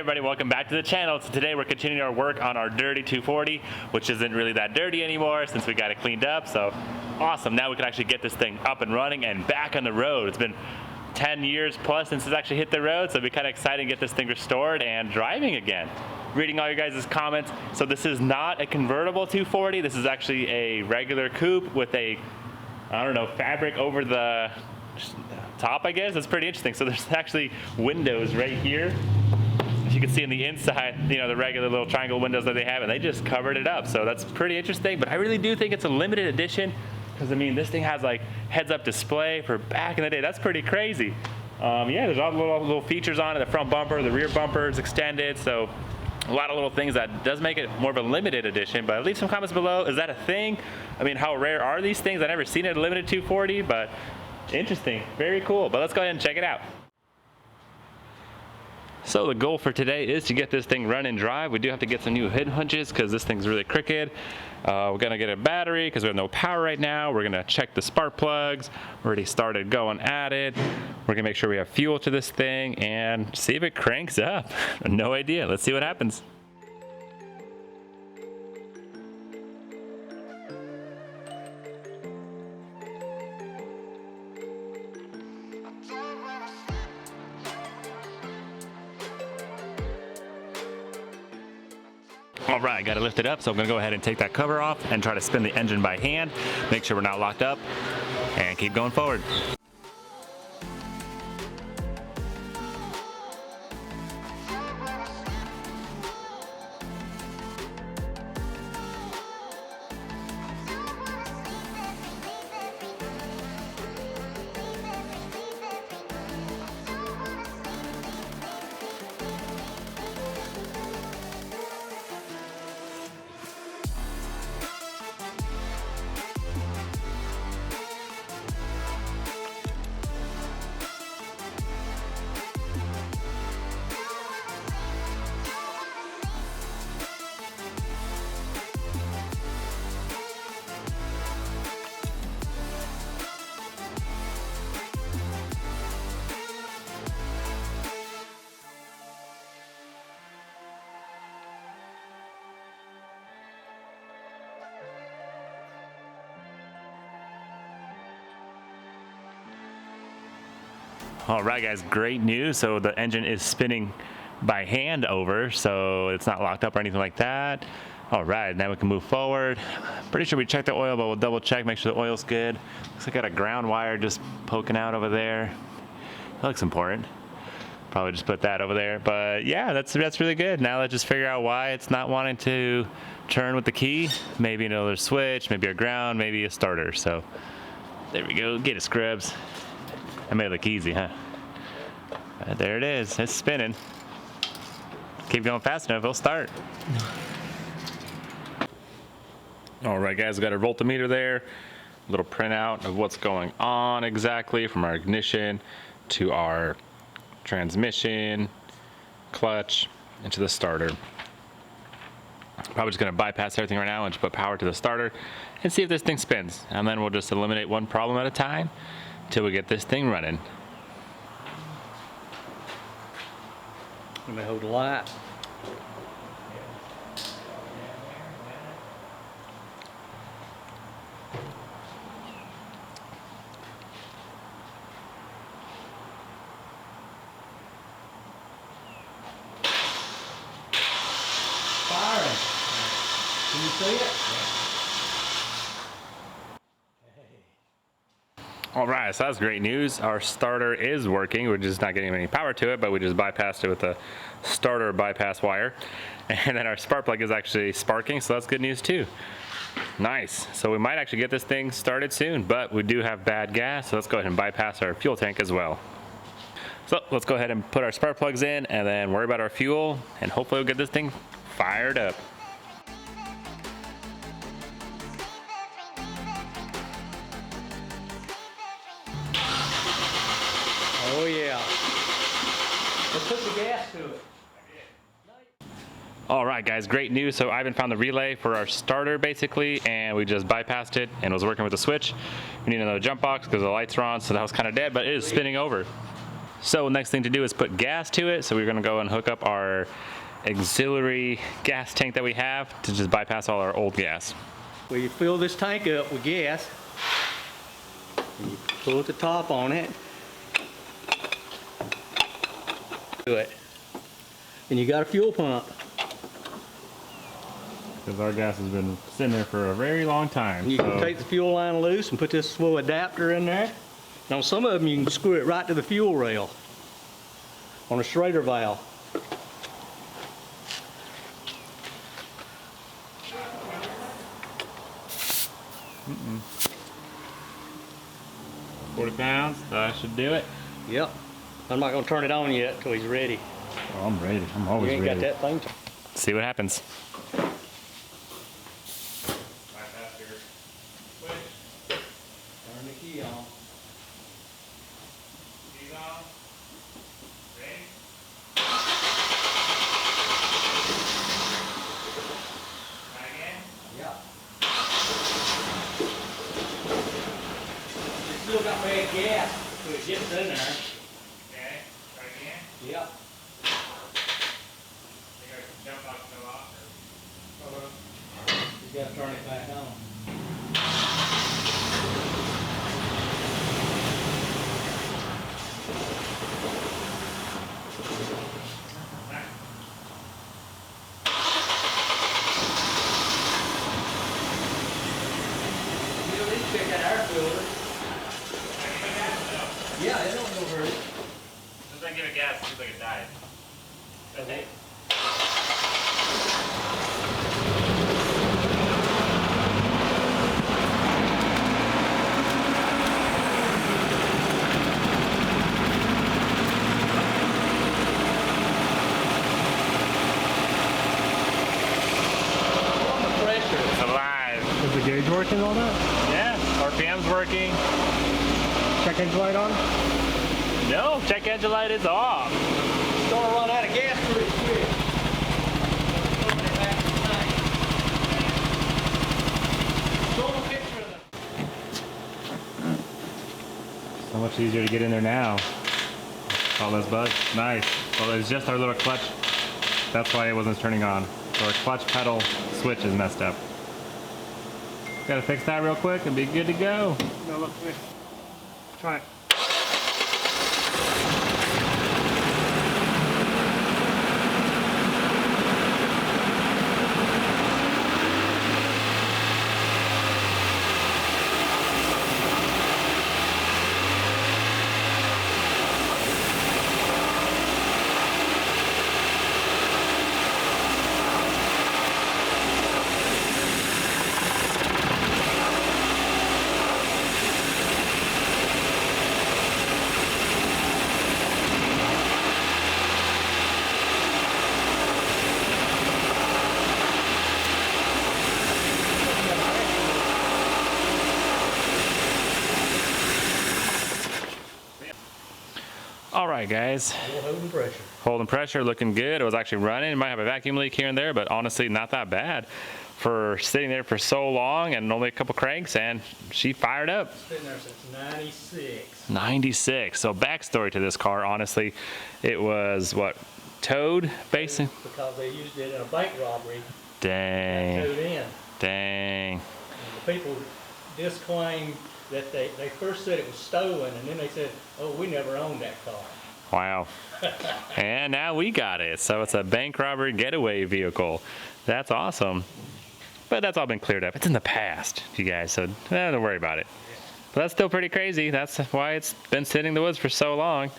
everybody, welcome back to the channel. So today we're continuing our work on our dirty 240, which isn't really that dirty anymore since we got it cleaned up. So awesome, now we can actually get this thing up and running and back on the road. It's been 10 years plus since it's actually hit the road, so it'll be kind of exciting to get this thing restored and driving again. Reading all you guys' comments, so this is not a convertible 240, this is actually a regular coupe with a, I don't know, fabric over the top, I guess. That's pretty interesting. So there's actually windows right here. As you can see on the inside, you know, the regular little triangle windows that they have, and they just covered it up. So that's pretty interesting, but I really do think it's a limited edition because, I mean, this thing has like heads-up display for back in the day. That's pretty crazy. Yeah, there's all the little features on it. The front bumper, the rear bumper is extended, so a lot of little things that does make it more of a limited edition. But leave some comments below. Is that a thing? I mean, how rare are these things? I've never seen it a limited 240, but interesting, very cool. But let's go ahead and check it out. So the goal for today is to get this thing run and drive. We do have to get some new head hunches because this thing's really crooked. We're gonna get a battery because we have no power right now. We're gonna check the spark plugs. Already started going at it. We're gonna make sure we have fuel to this thing and see if it cranks up. No idea, let's see what happens. All right, got to lift it up, so I'm gonna go ahead and take that cover off and try to spin the engine by hand, make sure we're not locked up, and keep going forward. All right, guys, great news. So the engine is spinning by hand over, so it's not locked up or anything like that. All right, now we can move forward. Pretty sure we checked the oil, but we'll double check, make sure the oil's good. Looks like I got a ground wire just poking out over there. That looks important. Probably just put that over there, but yeah, that's really good. Now let's just figure out why it's not wanting to turn with the key. Maybe another switch, maybe a ground, maybe a starter. So there we go, get it, scrubs. That made it look easy, huh? There it is, it's spinning. Keep going fast enough, it'll start. All right, guys, we got our voltmeter there. A little printout of what's going on exactly from our ignition to our transmission, clutch, into the starter. Probably just gonna bypass everything right now and just put power to the starter and see if this thing spins. And then we'll just eliminate one problem at a time till we get this thing running. Let me hold the light. Firing. Can you see it? All right, so that's great news. Our starter is working. We're just not getting any power to it, but we just bypassed it with a starter bypass wire. And then our spark plug is actually sparking, so that's good news too. Nice. So we might actually get this thing started soon, but we do have bad gas, so let's go ahead and bypass our fuel tank as well. So let's go ahead and put our spark plugs in and then worry about our fuel, and hopefully we'll get this thing fired up. Oh yeah. Let's put the gas to it. All right, guys, great news. So Ivan found the relay for our starter basically, and we just bypassed it and it was working with the switch. We need another jump box because the lights are on, so that was kind of dead, but it is spinning over. So next thing to do is put gas to it. So we're gonna go and hook up our auxiliary gas tank that we have to just bypass all our old gas. Well, you fill this tank up with gas, and you pull the top on it, do it, and you got a fuel pump. Because our gas has been sitting there for a very long time. And you can take the fuel line loose and put this little adapter in there. Now some of them you can screw it right to the fuel rail on a Schrader valve. Mm-mm. 40 pounds, that should do it. Yep. I'm not going to turn it on yet until he's ready. Oh, I'm ready. I'm always ready. You ain't got that thing. See what happens. Turn the key on. Key's on. Ready? Try again? Yeah. You still got bad gas, so it gets in there. Okay. Try again? Yep. You gotta jump off the lock. You got to turn it back on. You don't need to check that air filter. Yeah, it don't go hurt. Just like give it gas, it seems like it died. Okay. It's alive. Is the gauge working all that? Yeah, RPM's working. Check engine light on? No, check engine light is off. It's gonna run out of gas pretty quick. Put it back in the tank. Show them a picture of them. So much easier to get in there now. All those bugs, nice. Well, it's just our little clutch. That's why it wasn't turning on. So our clutch pedal switch is messed up. Gotta fix that real quick and be good to go. No, look, wait. Try it. All right, guys. Holding pressure. Holding pressure, looking good. It was actually running. It might have a vacuum leak here and there, but honestly, not that bad for sitting there for so long and only a couple cranks, and she fired up. It's been there since 96. 96. So backstory to this car, honestly, it was what, towed, basically? Because they used it in a bank robbery. Dang. Towed in. Dang. And the people disclaimed that they first said it was stolen, and then they said, oh, we never owned that car. Wow. And now we got it. So it's a bank robbery getaway vehicle. That's awesome. But that's all been cleared up. It's in the past, you guys, so don't worry about it. But that's still pretty crazy. That's why it's been sitting in the woods for so long.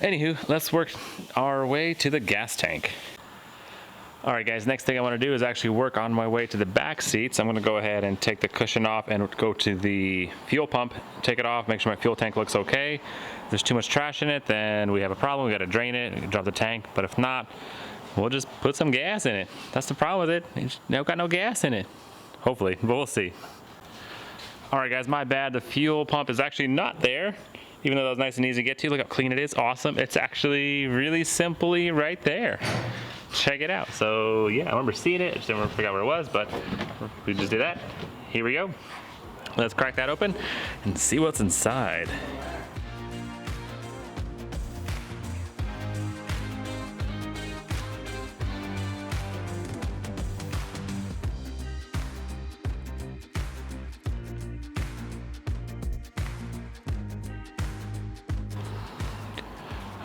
Anywho, let's work our way to the gas tank. All right, guys, next thing I want to do is actually work on my way to the back seats. I'm going to go ahead and take the cushion off and go to the fuel pump, take it off, make sure my fuel tank looks okay. If there's too much trash in it, then we have a problem. We got to drain it, drop the tank. But if not, we'll just put some gas in it. That's the problem with it. It's now got no gas in it. Hopefully, but we'll see. All right, guys, my bad. The fuel pump is actually not there. Even though that was nice and easy to get to. Look how clean it is. Awesome. It's actually really simply right there. Check it out. So yeah, I remember seeing it. I just didn't forget where it was, but we just did that. Here we go. Let's crack that open and see what's inside.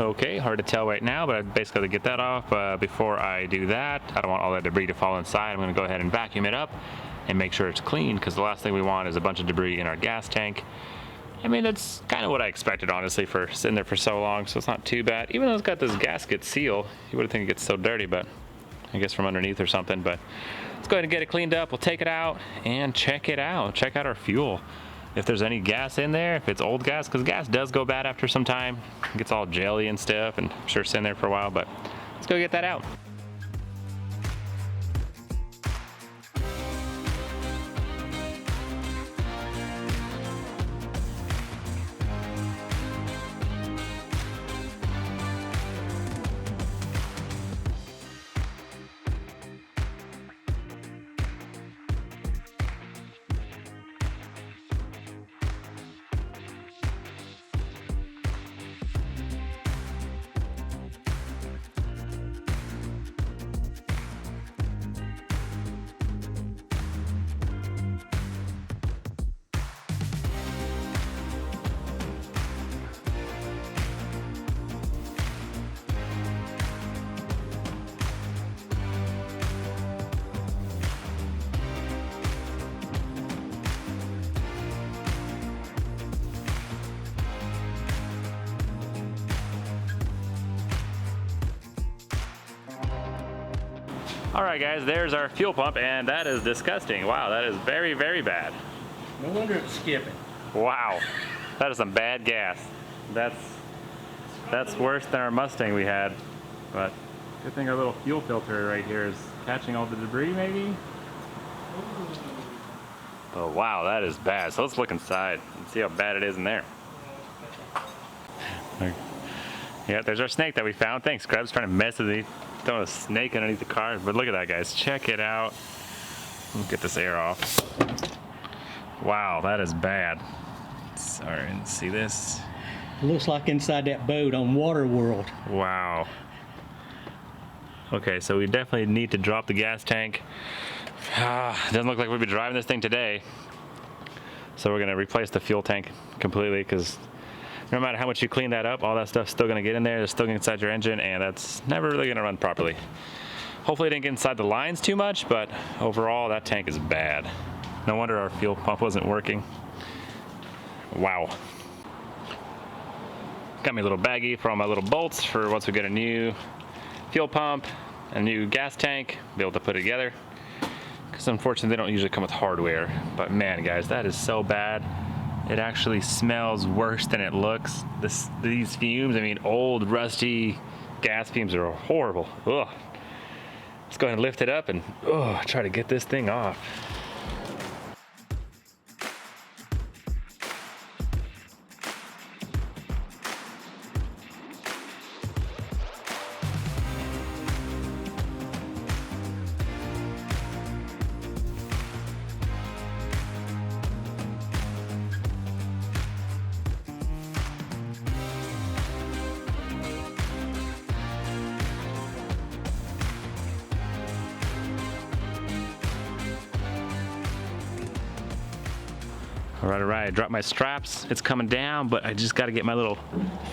okay. Hard to tell right now, but I basically have to get that off. Before I do that, I don't want all that debris to fall inside. I'm gonna go ahead and vacuum it up and make sure it's clean, because the last thing we want is a bunch of debris in our gas tank. I mean, that's kind of what I expected, honestly, for sitting there for so long, so it's not too bad. Even though it's got this gasket seal, you wouldn't think it gets so dirty, but I guess from underneath or something. But let's go ahead and get it cleaned up. We'll take it out and check it out. Check out our fuel. If there's any gas in there, if it's old gas, because gas does go bad after some time. It gets all jelly and stuff, and I'm sure it's in there for a while, but let's go get that out. All right, guys, there's our fuel pump, and that is disgusting. Wow, that is very, very bad. No wonder it's skipping. Wow, that is some bad gas. That's worse than our Mustang we had, but good thing our little fuel filter right here is catching all the debris, maybe? Oh, wow, that is bad. So let's look inside and see how bad it is in there. Yeah, there's our snake that we found. Thanks, Krebs, trying to mess with me. Throwing a snake underneath the car, but look at that, guys. Check it out. Let's get this air off. Wow, that is bad. Sorry, didn't see this. It looks like inside that boat on Waterworld. Wow. Okay, so we definitely need to drop the gas tank. Doesn't look like we'll be driving this thing today. So we're gonna replace the fuel tank completely, because no matter how much you clean that up, all that stuff's still gonna get in there. It's still gonna get inside your engine, and that's never really gonna run properly. Hopefully it didn't get inside the lines too much, but overall that tank is bad. No wonder our fuel pump wasn't working. Wow. Got me a little baggie for all my little bolts for once we get a new fuel pump, a new gas tank, be able to put it together. Because unfortunately they don't usually come with hardware. But man, guys, that is so bad. It actually smells worse than it looks. These fumes, I mean, old, rusty gas fumes are horrible. Ugh. Let's go ahead and lift it up and try to get this thing off. All right, I dropped my straps. It's coming down, but I just got to get my little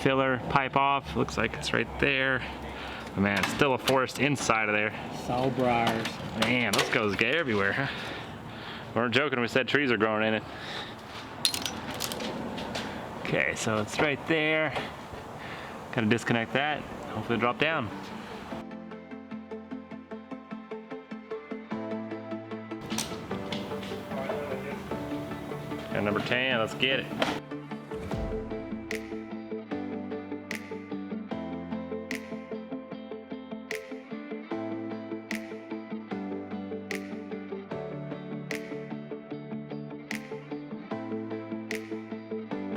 filler pipe off. Looks like it's right there. But man, it's still a forest inside of there. Saw briars. Man, those goes get everywhere, huh? We weren't joking when we said trees are growing in it. Okay, so it's right there. Gotta disconnect that. Hopefully drop down. Got number 10, let's get it.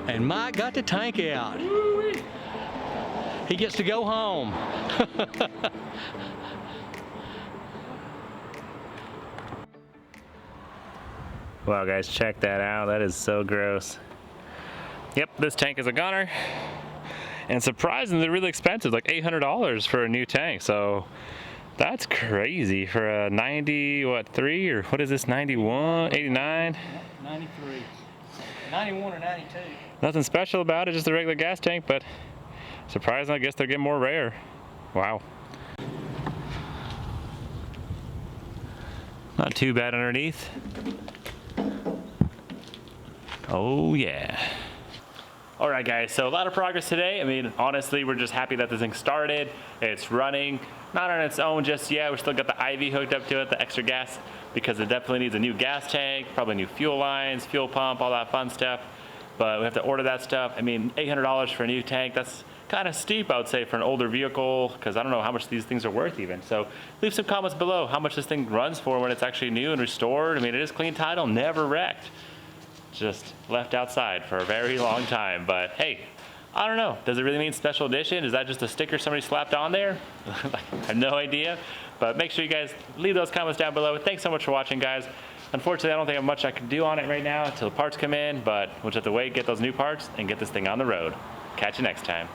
And Mike got the tank out. He gets to go home. Wow, guys, check that out. That is so gross. Yep, this tank is a gunner. And surprisingly, they're really expensive, like $800 for a new tank. So that's crazy for a 90, what, 3 or what is this, 91, 89? 93. 91 or 92. Nothing special about it, just a regular gas tank, but Surprising, I guess they're getting more rare. Wow. Not too bad underneath. Oh yeah. All right guys, so a lot of progress today. I mean, honestly, we're just happy that this thing started. It's running, not on its own just yet. We still got the IV hooked up to it, the extra gas, because it definitely needs a new gas tank, probably new fuel lines, fuel pump, all that fun stuff. But we have to order that stuff. I mean, $800 for a new tank, that's kind of steep, I would say, for an older vehicle, because I don't know how much these things are worth even. So leave some comments below how much this thing runs for when it's actually new and restored. I mean, it is clean title, never wrecked. Just left outside for a very long time. But hey, I don't know. Does it really mean special edition? Is that just a sticker somebody slapped on there? I have no idea. But make sure you guys leave those comments down below. Thanks so much for watching, guys. Unfortunately, I don't think I have much I can do on it right now until the parts come in, but we'll just have to wait, get those new parts, and get this thing on the road. Catch you next time.